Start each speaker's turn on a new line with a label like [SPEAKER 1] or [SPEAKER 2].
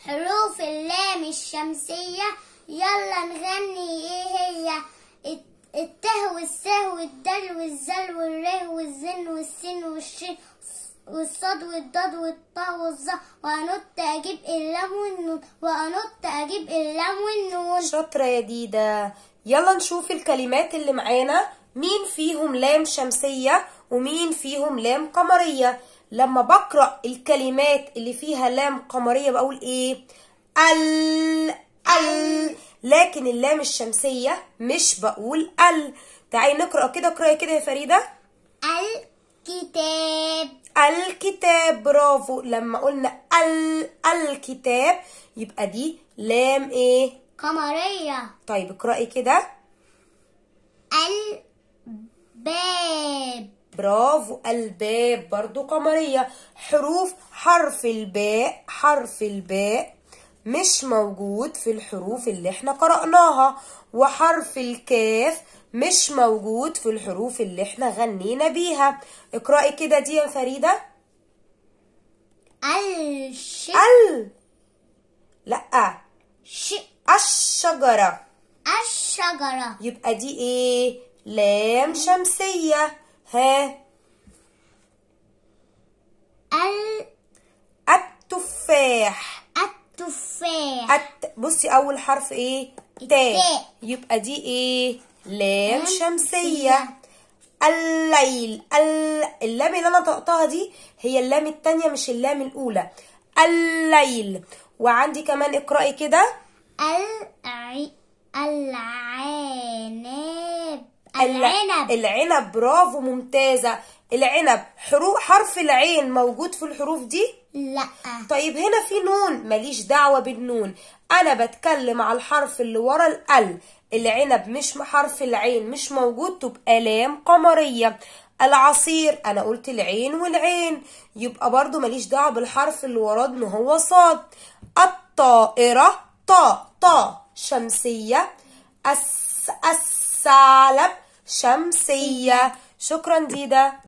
[SPEAKER 1] حروف اللام الشمسية. يلا نغني ايه هي؟ الته والسه والدال والزال والره والزن والسين والشين والصاد والضاد والطاء والظا وأنط أجيب اللام والنون وأنط أجيب اللام والنون.
[SPEAKER 2] شاطرة يا ديدا. يلا نشوف الكلمات اللي معانا، مين فيهم لام شمسية ومين فيهم لام قمرية. لما بقرأ الكلمات اللي فيها لام قمرية بقول ايه؟ ال. لكن اللام الشمسية مش بقول ال. تعالي نقرأ كده، اقرأي كده يا فريدة. الكتاب. برافو. لما قلنا الكتاب يبقى دي لام ايه؟
[SPEAKER 1] قمرية.
[SPEAKER 2] طيب اقرأي كده.
[SPEAKER 1] الباب.
[SPEAKER 2] برافو. الباب برضو قمرية. حرف الباء مش موجود في الحروف اللي احنا قرأناها، وحرف الكاف مش موجود في الحروف اللي احنا غنينا بيها. اقرأي كده دي يا فريدة. لا. الشجرة. يبقى دي ايه؟ لام شمسية. ها. التفاح. بصي اول حرف ايه؟ تاء. يبقى دي ايه؟ لام شمسية. الليل. اللام اللي انا طقتها دي هي اللام التانية مش اللام الاولى. الليل. وعندي كمان اقرأي كده. العنب. برافو ممتازة. العنب. حرف العين موجود في الحروف دي؟
[SPEAKER 1] لا.
[SPEAKER 2] طيب هنا في نون، ماليش دعوة بالنون، انا بتكلم على الحرف اللي ورا ال. العنب مش حرف العين مش موجود، تبقى لام قمرية. العصير انا قلت العين والعين، يبقى برضو ماليش دعوة بالحرف اللي وراه ان هو صاد. الطائرة. طاء شمسية. الثعلب شمسية. شكرا ديدا.